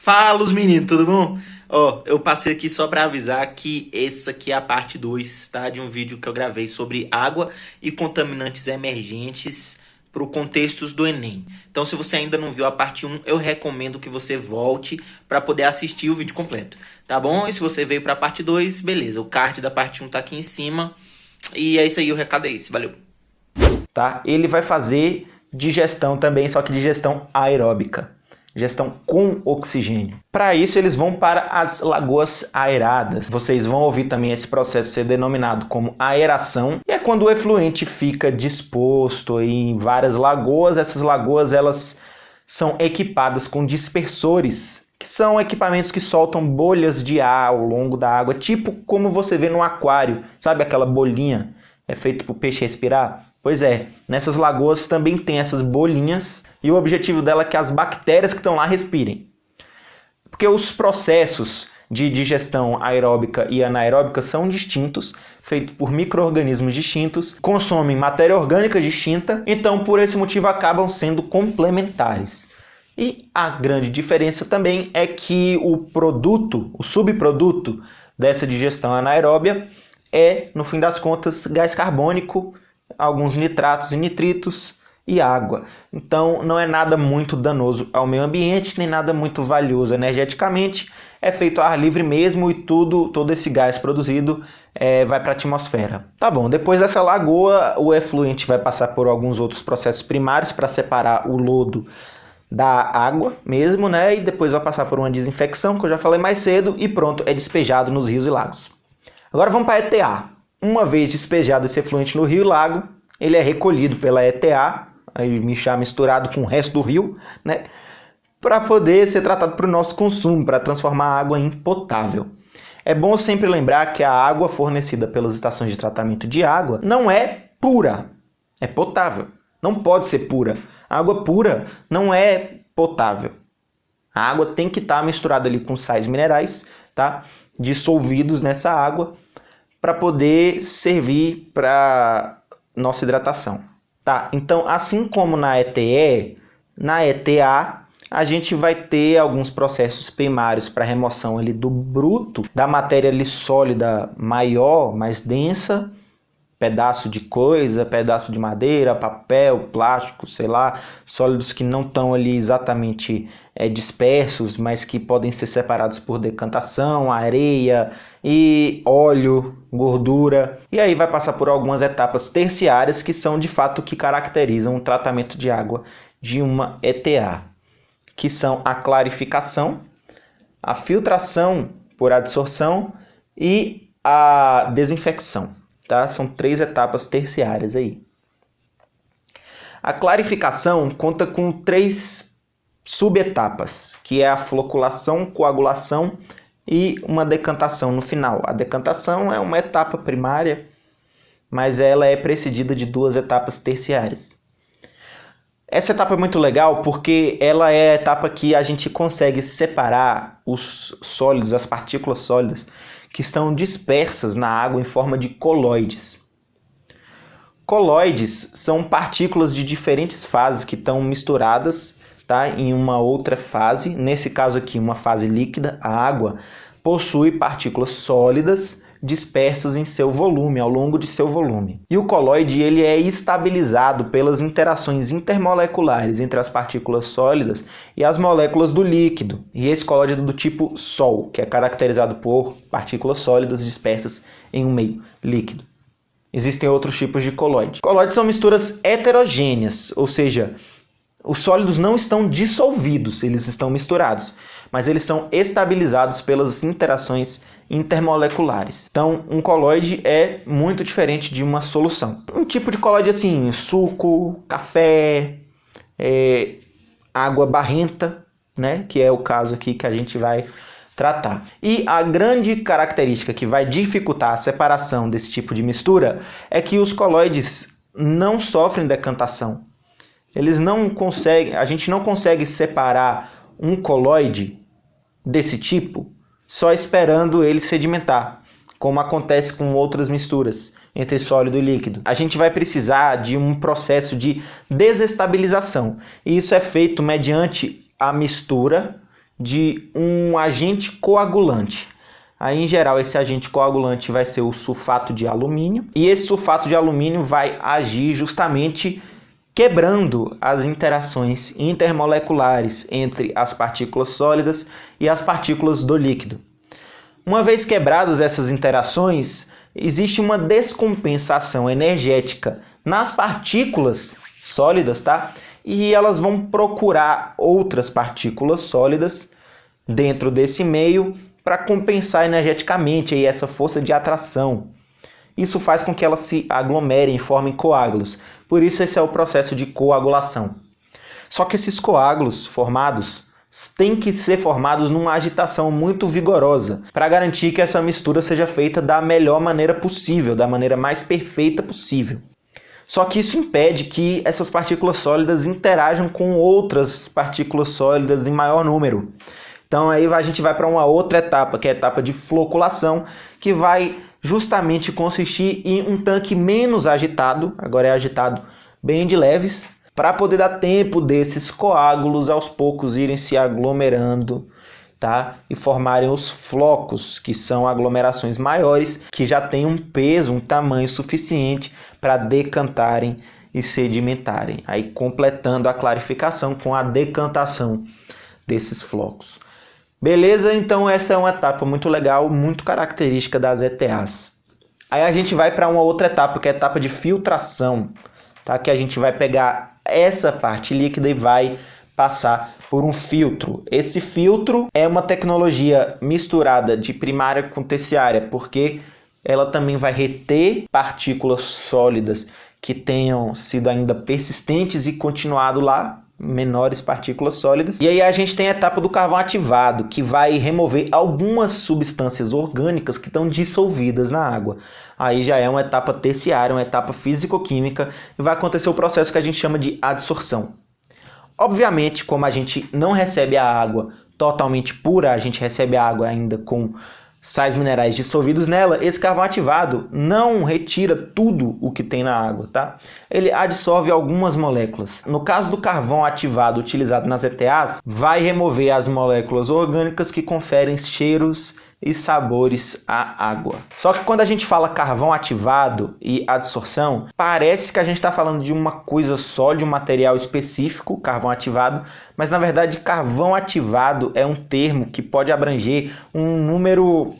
Fala, os meninos, tudo bom? Ó, eu passei aqui só pra avisar que essa aqui é a parte 2, tá? De um vídeo que eu gravei sobre água e contaminantes emergentes pro contextos do Enem. Então, se você ainda não viu a parte um, eu recomendo que você volte pra poder assistir o vídeo completo, tá bom? E se você veio pra parte 2, beleza. O card da parte um tá aqui em cima. E é isso aí, o recado é esse. Valeu. Tá? Ele vai fazer digestão também, só que digestão aeróbica. Gestão com oxigênio. Para isso, eles vão para as lagoas aeradas. Vocês vão ouvir também esse processo ser denominado como aeração. E é quando o efluente fica disposto em várias lagoas. Essas lagoas elas são equipadas com dispersores, que são equipamentos que soltam bolhas de ar ao longo da água, tipo como você vê no aquário. Sabe aquela bolinha? É feito para o peixe respirar? Pois é, nessas lagoas também tem essas bolinhas. E o objetivo dela é que as bactérias que estão lá respirem. Porque os processos de digestão aeróbica e anaeróbica são distintos, feitos por micro-organismos distintos, consomem matéria orgânica distinta, então por esse motivo acabam sendo complementares. E a grande diferença também é que o produto, o subproduto dessa digestão anaeróbia é, no fim das contas, gás carbônico, alguns nitratos e nitritos, e água. Então não é nada muito danoso ao meio ambiente, nem nada muito valioso energeticamente. É feito ao ar livre mesmo e todo esse gás produzido vai para a atmosfera. Tá bom, depois dessa lagoa, o efluente vai passar por alguns outros processos primários para separar o lodo da água mesmo, né? E depois vai passar por uma desinfecção, que eu já falei mais cedo, e pronto, é despejado nos rios e lagos. Agora vamos para a ETA. Uma vez despejado esse efluente no rio e lago, ele é recolhido pela ETA, aí misturado com o resto do rio, né, para poder ser tratado para o nosso consumo, para transformar a água em potável. É bom sempre lembrar que a água fornecida pelas estações de tratamento de água não é pura, é potável. Não pode ser pura. A água pura não é potável. A água tem que estar misturada ali com sais minerais, tá, dissolvidos nessa água, para poder servir para nossa hidratação. Tá, então assim como na ETE, na ETA, a gente vai ter alguns processos primários para remoção ali do bruto, da matéria ali sólida maior, mais densa, pedaço de coisa, pedaço de madeira, papel, plástico, sei lá, sólidos que não estão ali exatamente dispersos, mas que podem ser separados por decantação, areia e óleo, gordura. E aí vai passar por algumas etapas terciárias que são de fato que caracterizam o tratamento de água de uma ETA, que são a clarificação, a filtração por adsorção e a desinfecção. Tá? São 3 etapas terciárias aí. A clarificação conta com 3 subetapas, que é a floculação, coagulação e uma decantação no final. A decantação é uma etapa primária, mas ela é precedida de 2 etapas terciárias. Essa etapa é muito legal porque ela é a etapa que a gente consegue separar os sólidos, as partículas sólidas, que estão dispersas na água em forma de coloides. Coloides são partículas de diferentes fases que estão misturadas, tá, em uma outra fase. Nesse caso aqui, uma fase líquida, a água possui partículas sólidas dispersas em seu volume, ao longo de seu volume. E o coloide ele é estabilizado pelas interações intermoleculares entre as partículas sólidas e as moléculas do líquido. E esse coloide é do tipo Sol, que é caracterizado por partículas sólidas dispersas em um meio líquido. Existem outros tipos de coloide. Coloides são misturas heterogêneas, ou seja, os sólidos não estão dissolvidos, eles estão misturados, mas eles são estabilizados pelas interações intermoleculares. Então, um coloide é muito diferente de uma solução. Um tipo de coloide assim, suco, café, água barrenta, né? Que é o caso aqui que a gente vai tratar. E a grande característica que vai dificultar a separação desse tipo de mistura é que os coloides não sofrem decantação. Eles não conseguem, a gente não consegue separar um coloide desse tipo só esperando ele sedimentar, como acontece com outras misturas entre sólido e líquido. A gente vai precisar de um processo de desestabilização, e isso é feito mediante a mistura de um agente coagulante. Aí, em geral, esse agente coagulante vai ser o sulfato de alumínio, e esse sulfato de alumínio vai agir justamente quebrando as interações intermoleculares entre as partículas sólidas e as partículas do líquido. Uma vez quebradas essas interações, existe uma descompensação energética nas partículas sólidas, tá? E elas vão procurar outras partículas sólidas dentro desse meio para compensar energeticamente aí essa força de atração. Isso faz com que elas se aglomerem e formem coágulos. Por isso esse é o processo de coagulação. Só que esses coágulos formados têm que ser formados numa agitação muito vigorosa para garantir que essa mistura seja feita da melhor maneira possível, da maneira mais perfeita possível. Só que isso impede que essas partículas sólidas interajam com outras partículas sólidas em maior número. Então aí a gente vai para uma outra etapa, que é a etapa de floculação, que vai justamente consistir em um tanque menos agitado, agora é agitado bem de leves, para poder dar tempo desses coágulos aos poucos irem se aglomerando, tá? E formarem os flocos, que são aglomerações maiores, que já têm um peso, um tamanho suficiente para decantarem e sedimentarem, aí completando a clarificação com a decantação desses flocos. Beleza? Então essa é uma etapa muito legal, muito característica das ETAs. Aí a gente vai para uma outra etapa, que é a etapa de filtração, tá? Que a gente vai pegar essa parte líquida e vai passar por um filtro. Esse filtro é uma tecnologia misturada de primária com terciária, porque ela também vai reter partículas sólidas que tenham sido ainda persistentes e continuado lá, menores partículas sólidas. E aí a gente tem a etapa do carvão ativado, que vai remover algumas substâncias orgânicas que estão dissolvidas na água. Aí já é uma etapa terciária, uma etapa físico-química, e vai acontecer o processo que a gente chama de adsorção. Obviamente, como a gente não recebe a água totalmente pura, a gente recebe a água ainda com sais minerais dissolvidos nela, esse carvão ativado não retira tudo o que tem na água, tá? Ele adsorve algumas moléculas. No caso do carvão ativado utilizado nas ETAs, vai remover as moléculas orgânicas que conferem cheiros e sabores à água. Só que quando a gente fala carvão ativado e adsorção, parece que a gente está falando de uma coisa só, de um material específico, carvão ativado, mas na verdade carvão ativado é um termo que pode abranger um número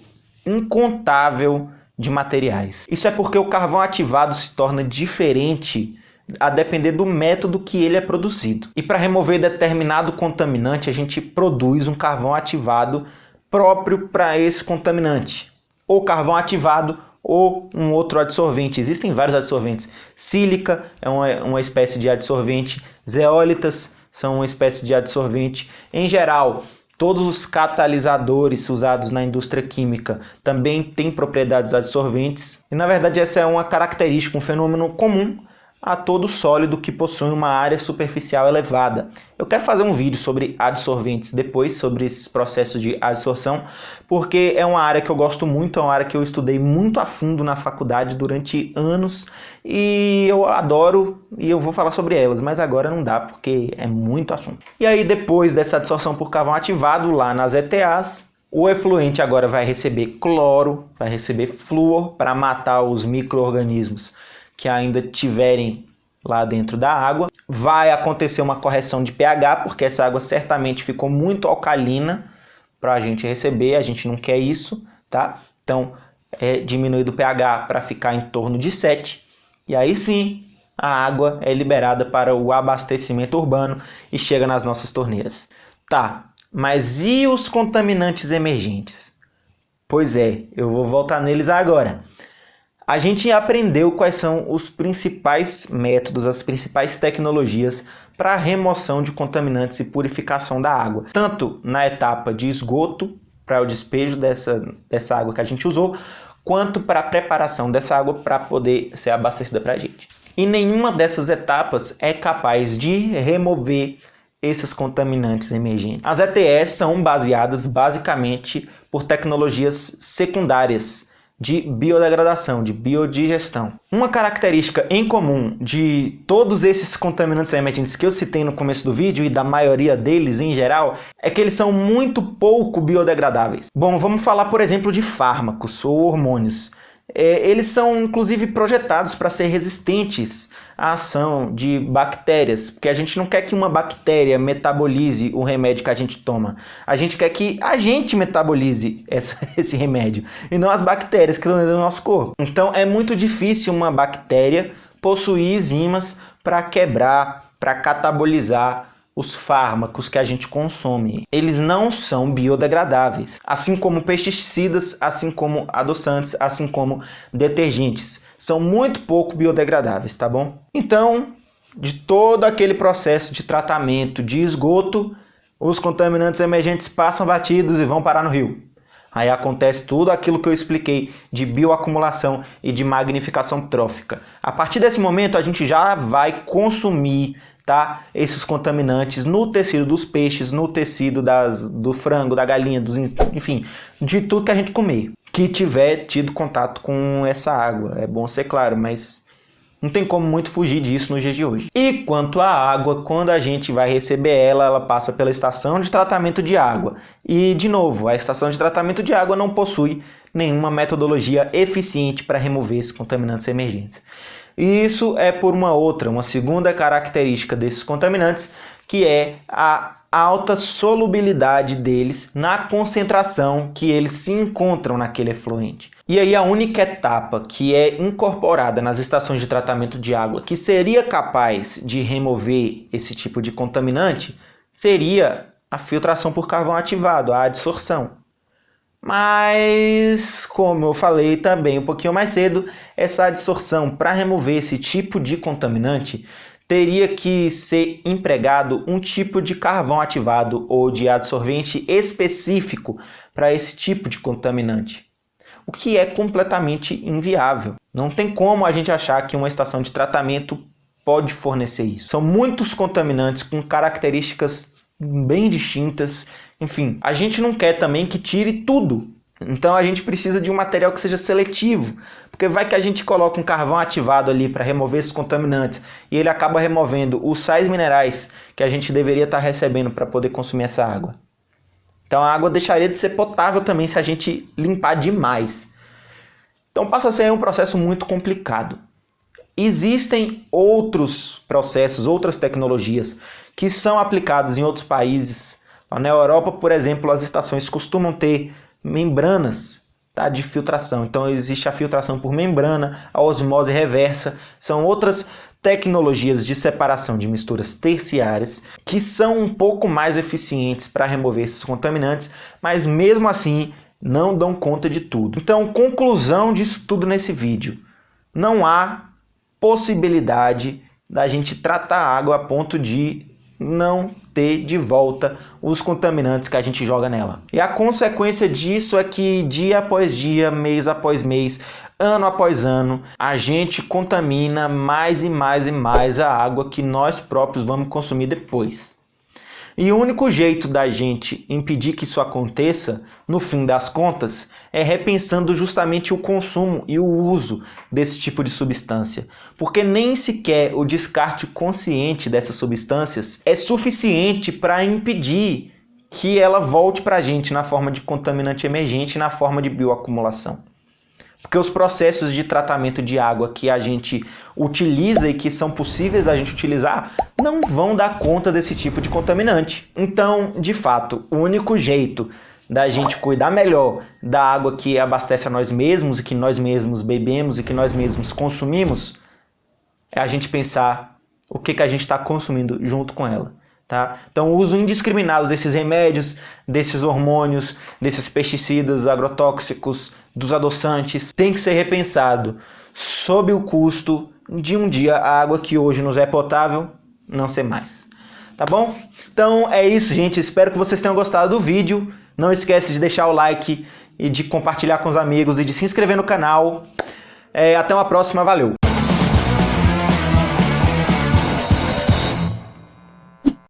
incontável de materiais. Isso é porque o carvão ativado se torna diferente a depender do método que ele é produzido. E para remover determinado contaminante, a gente produz um carvão ativado próprio para esse contaminante, ou carvão ativado ou um outro adsorvente. Existem vários adsorventes. Sílica é uma espécie de adsorvente, zeólitas são uma espécie de adsorvente. Em geral, todos os catalisadores usados na indústria química também têm propriedades adsorventes. E na verdade essa é uma característica, um fenômeno comum a todo sólido que possui uma área superficial elevada. Eu quero fazer um vídeo sobre adsorventes depois, sobre esses processos de adsorção, porque é uma área que eu gosto muito, é uma área que eu estudei muito a fundo na faculdade durante anos e eu adoro e eu vou falar sobre elas, mas agora não dá porque é muito assunto. E aí depois dessa adsorção por carvão ativado lá nas ETAs, o efluente agora vai receber cloro, vai receber flúor para matar os micro-organismos que ainda tiverem lá dentro da água. Vai acontecer uma correção de pH, porque essa água certamente ficou muito alcalina para a gente receber, a gente não quer isso, tá? Então, é diminuído o pH para ficar em torno de 7, e aí sim, a água é liberada para o abastecimento urbano e chega nas nossas torneiras. Tá, mas e os contaminantes emergentes? Pois é, eu vou voltar neles agora. A gente aprendeu quais são os principais métodos, as principais tecnologias para a remoção de contaminantes e purificação da água. Tanto na etapa de esgoto, para o despejo dessa água que a gente usou, quanto para a preparação dessa água para poder ser abastecida para a gente. E nenhuma dessas etapas é capaz de remover esses contaminantes emergentes. As ETS são baseadas basicamente por tecnologias secundárias, de biodegradação, de biodigestão. Uma característica em comum de todos esses contaminantes emergentes que eu citei no começo do vídeo e da maioria deles em geral, é que eles são muito pouco biodegradáveis. Bom, vamos falar, por exemplo, de fármacos ou hormônios. Eles são inclusive projetados para ser resistentes à ação de bactérias, porque a gente não quer que uma bactéria metabolize o remédio que a gente toma. A gente quer que a gente metabolize esse remédio e não as bactérias que estão dentro do nosso corpo. Então é muito difícil uma bactéria possuir enzimas para quebrar, para catabolizar os fármacos que a gente consome. Eles não são biodegradáveis, assim como pesticidas, assim como adoçantes, assim como detergentes. São muito pouco biodegradáveis, tá bom? Então, de todo aquele processo de tratamento de esgoto, os contaminantes emergentes passam batidos e vão parar no rio. Aí acontece tudo aquilo que eu expliquei de bioacumulação e de magnificação trófica. A partir desse momento, a gente já vai consumir, tá, esses contaminantes no tecido dos peixes, no tecido do frango, da galinha, enfim, de tudo que a gente comer, que tiver tido contato com essa água. É bom ser claro, mas não tem como muito fugir disso nos dias de hoje. E quanto à água, quando a gente vai receber ela passa pela estação de tratamento de água. E, de novo, a estação de tratamento de água não possui nenhuma metodologia eficiente para remover esses contaminantes emergentes. E isso é por uma segunda característica desses contaminantes, que é a alta solubilidade deles na concentração que eles se encontram naquele efluente. E aí a única etapa que é incorporada nas estações de tratamento de água que seria capaz de remover esse tipo de contaminante seria a filtração por carvão ativado, a adsorção. Mas, como eu falei também um pouquinho mais cedo, essa adsorção para remover esse tipo de contaminante teria que ser empregado um tipo de carvão ativado ou de adsorvente específico para esse tipo de contaminante, o que é completamente inviável. Não tem como a gente achar que uma estação de tratamento pode fornecer isso. São muitos contaminantes com características bem distintas. Enfim, a gente não quer também que tire tudo. Então a gente precisa de um material que seja seletivo, porque vai que a gente coloca um carvão ativado ali para remover esses contaminantes e ele acaba removendo os sais minerais que a gente deveria estar recebendo para poder consumir essa água. Então a água deixaria de ser potável também se a gente limpar demais. Então passa a ser um processo muito complicado. Existem outros processos, outras tecnologias que são aplicadas em outros países. Na Europa, por exemplo, as estações costumam ter membranas, tá, de filtração. Então existe a filtração por membrana, a osmose reversa. São outras tecnologias de separação de misturas terciárias que são um pouco mais eficientes para remover esses contaminantes, mas mesmo assim não dão conta de tudo. Então, conclusão disso tudo nesse vídeo: não há possibilidade da gente tratar a água a ponto de não ter de volta os contaminantes que a gente joga nela. E a consequência disso é que dia após dia, mês após mês, ano após ano, a gente contamina mais e mais e mais a água que nós próprios vamos consumir depois. E o único jeito da gente impedir que isso aconteça, no fim das contas, é repensando justamente o consumo e o uso desse tipo de substância. Porque nem sequer o descarte consciente dessas substâncias é suficiente para impedir que ela volte para a gente na forma de contaminante emergente, na forma de bioacumulação. Porque os processos de tratamento de água que a gente utiliza e que são possíveis da gente utilizar não vão dar conta desse tipo de contaminante. Então, de fato, o único jeito da gente cuidar melhor da água que abastece a nós mesmos e que nós mesmos bebemos e que nós mesmos consumimos é a gente pensar o que a gente está consumindo junto com ela. Tá? Então o uso indiscriminado desses remédios, desses hormônios, desses pesticidas, agrotóxicos, dos adoçantes, tem que ser repensado sob o custo de um dia a água que hoje nos é potável não ser mais. Tá bom? Então é isso, gente. Espero que vocês tenham gostado do vídeo. Não esquece de deixar o like e de compartilhar com os amigos e de se inscrever no canal. Até uma próxima. Valeu!